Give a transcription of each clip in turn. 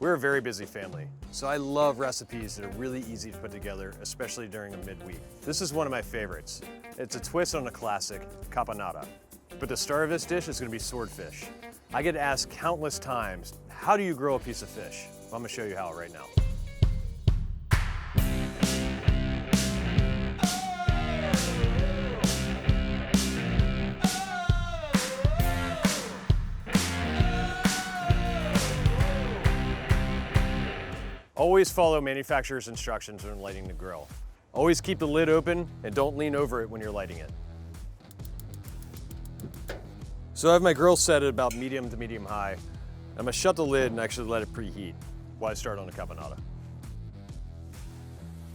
We're a very busy family, so I love recipes that are really easy to put together, especially during a midweek. This is one of my favorites. It's a twist on a classic, caponata. But the star of this dish is gonna be swordfish. I get asked countless times, how do you grill a piece of fish? Well, I'm gonna show you how right now. Always follow manufacturer's instructions when lighting the grill. Always keep the lid open and don't lean over it when you're lighting it. So I have my grill set at about medium to medium high. I'm gonna shut the lid and actually let it preheat while I start on the caponata.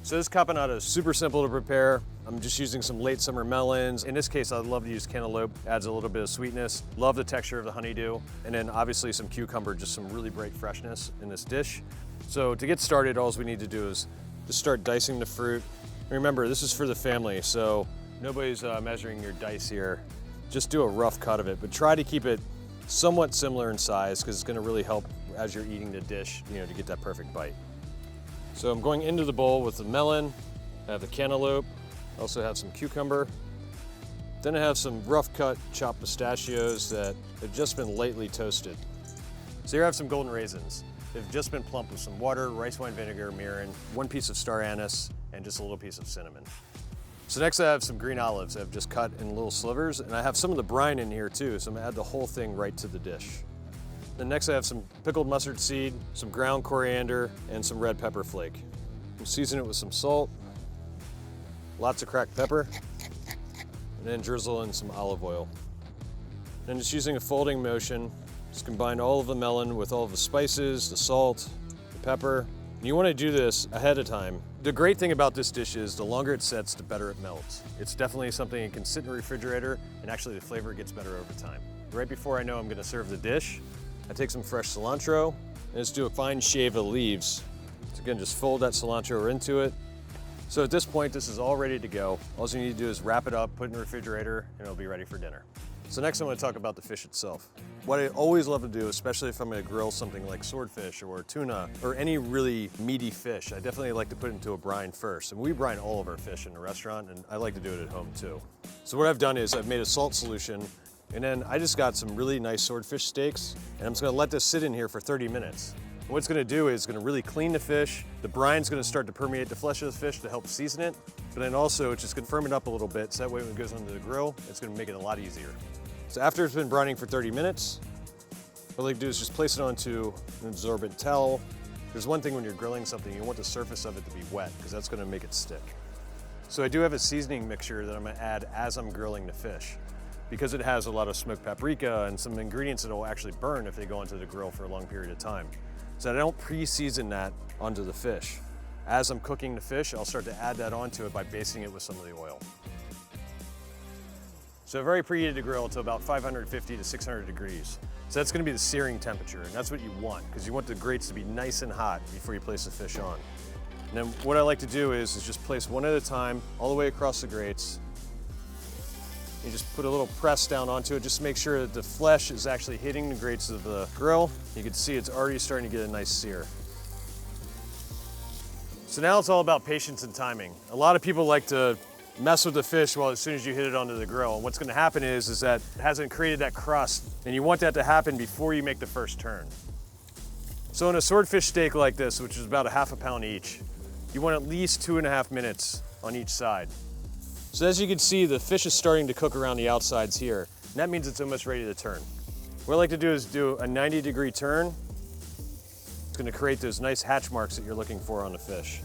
So this caponata is super simple to prepare. I'm just using some late summer melons. In this case, I'd love to use cantaloupe, adds a little bit of sweetness. Love the texture of the honeydew. And then obviously some cucumber, just some really bright freshness in this dish. So to get started, all we need to do is just start dicing the fruit. Remember, this is for the family, so nobody's measuring your dice here. Just do a rough cut of it, but try to keep it somewhat similar in size because it's gonna really help as you're eating the dish, to get that perfect bite. So I'm going into the bowl with the melon, I have the cantaloupe, I also have some cucumber. Then I have some rough cut chopped pistachios that have just been lightly toasted. So here I have some golden raisins. They've just been plumped with some water, rice wine vinegar, mirin, 1 piece of star anise, and just a little piece of cinnamon. So next I have some green olives I've just cut in little slivers, and I have some of the brine in here too, so I'm gonna add the whole thing right to the dish. Then next I have some pickled mustard seed, some ground coriander, and some red pepper flake. We'll season it with some salt, lots of cracked pepper, and then drizzle in some olive oil. Then just using a folding motion, just combine all of the melon with all of the spices, the salt, the pepper. And you want to do this ahead of time. The great thing about this dish is the longer it sets, the better it melts. It's definitely something that can sit in the refrigerator, and actually the flavor gets better over time. Right before I know I'm going to serve the dish, I take some fresh cilantro and just do a fine shave of the leaves. So again, just fold that cilantro into it. So at this point, this is all ready to go. All you need to do is wrap it up, put it in the refrigerator, and it'll be ready for dinner. So next I'm going to talk about the fish itself. What I always love to do, especially if I'm going to grill something like swordfish or tuna or any really meaty fish, I definitely like to put it into a brine first. And we brine all of our fish in the restaurant, and I like to do it at home too. So what I've done is I've made a salt solution, and then I just got some really nice swordfish steaks, and I'm just going to let this sit in here for 30 minutes. And what it's going to do is it's going to really clean the fish. The brine's going to start to permeate the flesh of the fish to help season it, but then also it's just going to firm it up a little bit, so that way when it goes onto the grill, it's going to make it a lot easier. So after it's been brining for 30 minutes, what I like to do is just place it onto an absorbent towel. There's one thing when you're grilling something, you want the surface of it to be wet because that's going to make it stick. So I do have a seasoning mixture that I'm going to add as I'm grilling the fish because it has a lot of smoked paprika and some ingredients that will actually burn if they go onto the grill for a long period of time. So I don't pre-season that onto the fish. As I'm cooking the fish, I'll start to add that onto it by basting it with some of the oil. So very preheated the grill to about 550 to 600 degrees. So that's gonna be the searing temperature, and that's what you want, because you want the grates to be nice and hot before you place the fish on. And then what I like to do is just place one at a time, all the way across the grates. You just put a little press down onto it, just to make sure that the flesh is actually hitting the grates of the grill. You can see it's already starting to get a nice sear. So now it's all about patience and timing. A lot of people like to mess with the fish as soon as you hit it onto the grill. And what's gonna happen is that it hasn't created that crust, and you want that to happen before you make the first turn. So in a swordfish steak like this, which is about a half a pound each, you want at least 2.5 minutes on each side. So as you can see, the fish is starting to cook around the outsides here, and that means it's almost ready to turn. What I like to do is do a 90-degree turn. It's gonna create those nice hatch marks that you're looking for on the fish.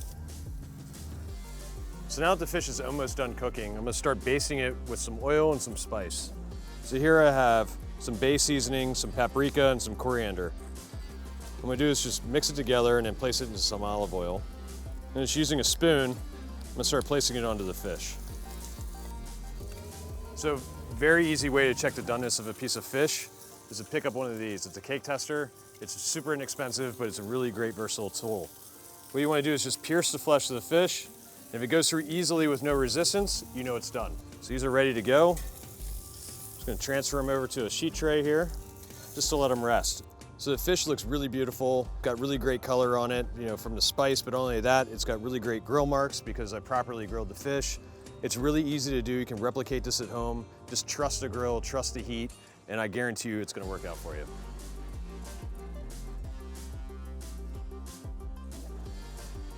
So now that the fish is almost done cooking, I'm gonna start basting it with some oil and some spice. So here I have some bay seasoning, some paprika, and some coriander. What I'm gonna do is just mix it together and then place it into some olive oil. And just using a spoon, I'm gonna start placing it onto the fish. So very easy way to check the doneness of a piece of fish is to pick up one of these. It's a cake tester. It's super inexpensive, but it's a really great versatile tool. What you wanna do is just pierce the flesh of the fish. If it goes through easily with no resistance, you know it's done. So these are ready to go. Just gonna transfer them over to a sheet tray here, just to let them rest. So the fish looks really beautiful, got really great color on it, you know, from the spice, but not only that, it's got really great grill marks because I properly grilled the fish. It's really easy to do. You can replicate this at home. Just trust the grill, trust the heat, and I guarantee you it's gonna work out for you.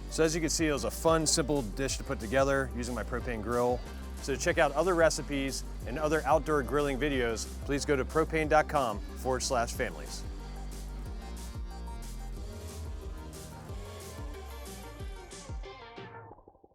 So as you can see, it was a fun, simple dish to put together using my propane grill. So to check out other recipes and other outdoor grilling videos, please go to propane.com/families.